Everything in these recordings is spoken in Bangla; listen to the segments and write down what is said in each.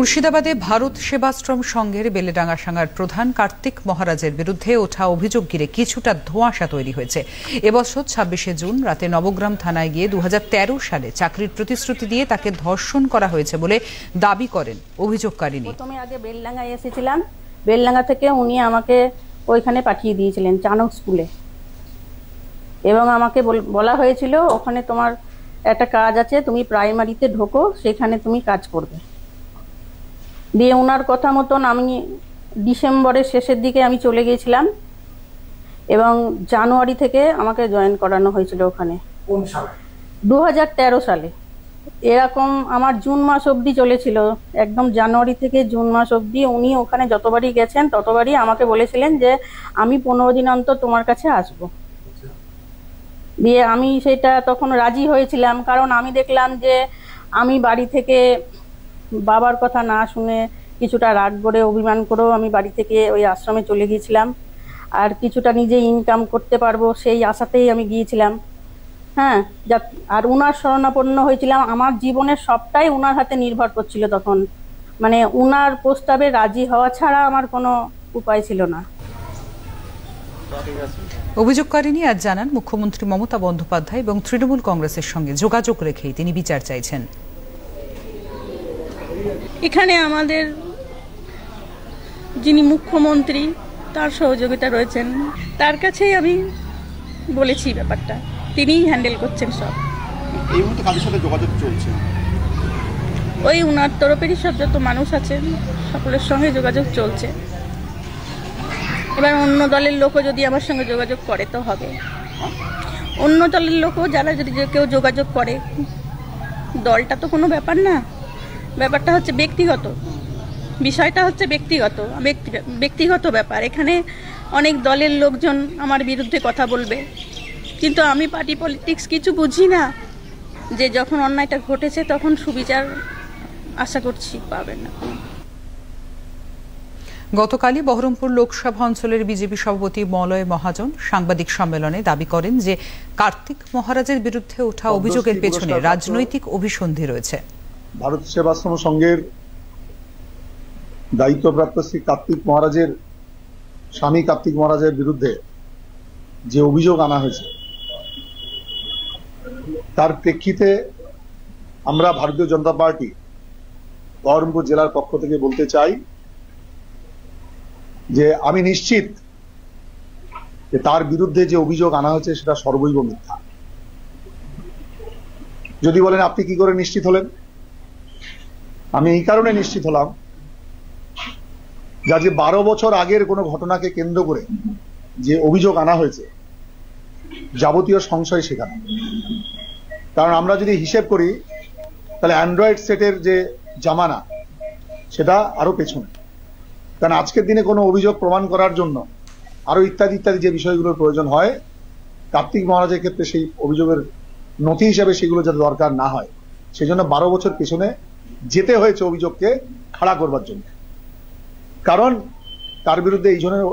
মুর্শিদাবাদে ভারত সেবাশ্রম সংঘের বেলেডাঙ্গাসাঙ্গার প্রধান কার্তিক মহারাজের বিরুদ্ধে ওঠা অভিযোগ ঘিরে কিছুটা ধোঁয়াশা তৈরি হয়েছে। এবছর ২৬শে জুন রাতে নবগ্রাম থানায় গিয়ে ২০১৩ সালে চাকরির প্রতিশ্রুতি দিয়ে তাকে ধর্ষণ করা হয়েছে বলে দাবি করেন অভিযোগকারিনী। প্রথমে আগে বেলডাঙ্গায় এসেছিলাম, বেলডাঙ্গা থেকে উনি আমাকে ওইখানে পাঠিয়ে দিয়েছিলেন চানক স্কুলে, এবং আমাকে বলা হয়েছিল ওখানে তোমার একটা কাজ আছে, তুমি প্রাইমারিতে ঢোকো, সেখানে তুমি কাজ করবে। দিয়ে ওনার কথা মতন আমি ডিসেম্বরের শেষের দিকে আমি চলে গিয়েছিলাম এবং জানুয়ারি থেকে আমাকে জয়েন করানো হয়েছিল ওখানে। কোন সালে? 2013 সালে। এরকম আমার জুন মাস অবধি চলেছিল, একদম জানুয়ারি থেকে জুন মাস অবধি। উনি ওখানে যতবারই গেছেন ততবারই আমাকে বলেছিলেন যে আমি 15 দিন অন্তর তোমার কাছে আসবো। দিয়ে আমি সেটা তখন রাজি হয়েছিলাম, কারণ আমি দেখলাম যে আমি বাড়ি থেকে বাবার কথা না শুনে কিছুটা রাগ করে অভিমান করেও আমি বাড়ি থেকে ওই আশ্রমে চলে গিয়েছিলাম, আর কিছুটা নিজে ইনকাম করতে পারবো সেই আশাতেই আমি গিয়েছিলাম। হ্যাঁ, আর উনার শরণাপন্ন হয়েছিলাম, আমার জীবনের সবটাই উনার হাতে নির্ভর করছিল তখন। মানে উনার প্রস্তাবে রাজি হওয়া ছাড়া আমার কোনো উপায় ছিল না। অভিযোগকারিনী আজ জানান, মুখ্যমন্ত্রী মমতা বন্দ্যোপাধ্যায় এবং তৃণমূল কংগ্রেসের সঙ্গে যোগাযোগ রেখেই তিনি বিচার চাইছেন। এখানে আমাদের যিনি মুখ্যমন্ত্রী তার সহযোগিতা রয়েছেন, তার কাছেই আমি বলেছি ব্যাপারটা, তিনিই হ্যান্ডেল করছেন সব। এই মুহূর্তে কাদের সাথে যোগাযোগ চলছে? ওই উনার তরফেরই সব যত মানুষ আছেন সকলের সঙ্গে যোগাযোগ চলছে। এবার অন্য দলের লোকও যদি আমার সঙ্গে যোগাযোগ করে তো হবে, অন্য দলের লোকও যারা যদি কেউ যোগাযোগ করে, দলটা তো কোনো ব্যাপার না, ব্যাপারটা হচ্ছে ব্যক্তিগত, বিষয়টা হচ্ছে ব্যক্তিগত ব্যাপার। এখানে অনেক দলের লোকজন আমার বিরুদ্ধে কথা বলবে, কিন্তু আমি পার্টি পলিটিক্স কিছু বুঝি না, যে যখন অন্যায়টা ঘটেছে তখন সুবিচার আশা করছি পাবেন না। গতকালই বহরমপুর লোকসভা অঞ্চলের বিজেপি সভাপতি মলয় মহাজন সাংবাদিক সম্মেলনে দাবি করেন যে কার্তিক মহারাজের বিরুদ্ধে ওঠা অভিযোগের পেছনে রাজনৈতিক অভিসন্ধি রয়েছে। ভারত সেবাশ্রম সংঘের দায়িত্বপ্রাপ্ত শ্রী কার্তিক মহারাজের স্বামী কার্তিক মহারাজের বিরুদ্ধে যে অভিযোগ আনা হয়েছে তার প্রেক্ষিতে আমরা ভারতীয় জনতা পার্টি বহরমপুর জেলার পক্ষ থেকে বলতে চাই যে আমি নিশ্চিত যে তার বিরুদ্ধে যে অভিযোগ আনা হয়েছে সেটা সর্বৈব মিথ্যা। যদি বলেন আপনি কি করে নিশ্চিত হলেন, আমি এই কারণে নিশ্চিত হলাম যে 12 বছর আগের কোনো ঘটনাকে কেন্দ্র করে যে অভিযোগ আনা হয়েছে যাবতীয় সংশয় সেখানে। কারণ আমরা যদি হিসেব করি তাহলে অ্যান্ড্রয়েড সেটের যে জামানা সেটা আরো পেছনে, কারণ আজকের দিনে কোনো অভিযোগ প্রমাণ করার জন্য আরো ইত্যাদি ইত্যাদি যে বিষয়গুলোর প্রয়োজন হয়, কার্তিক মহারাজের ক্ষেত্রে সেই অভিযোগের নথি হিসেবে সেগুলো যাতে দরকার না হয় সেজন্য 12 বছর পেছনে যেতে হয়েছে অভিযোগকে খাড়া করবার জন্য। কারণ তার বিরুদ্ধে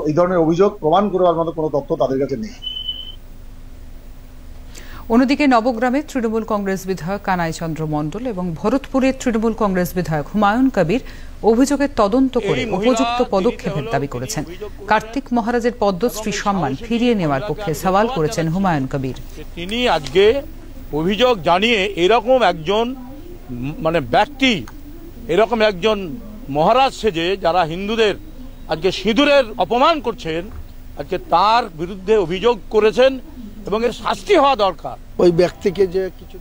এই ধরনের অভিযোগ প্রমাণ করবার মতো কোনো তথ্য তাদের কাছে নেই। অন্যদিকে নবগ্রামে তৃণমূল কংগ্রেস বিধায়ক কানাই চন্দ্র মণ্ডল এবং ভরতপুরের তৃণমূল কংগ্রেস বিধায়ক হুমায়ুন কবির অভিযোগের তদন্ত করে উপযুক্ত পদক্ষেপের দাবি করেছেন। কার্তিক মহারাজের পদ্মশ্রী সম্মান ফিরিয়ে নেওয়ার পক্ষে সওয়াল করেছেন হুমায়ুন কবির। তিনি আজকে অভিযোগ জানিয়ে এরকম একজন ব্যক্তি, এরকম একজন মহারাজ সেজে যারা হিন্দুদের আজকে সিঁদুরের অপমান করছেন, আজকে তার বিরুদ্ধে অভিযোগ করেছেন এবং এর শাস্তি হওয়া দরকার। ওই ব্যক্তিকে যে কিছু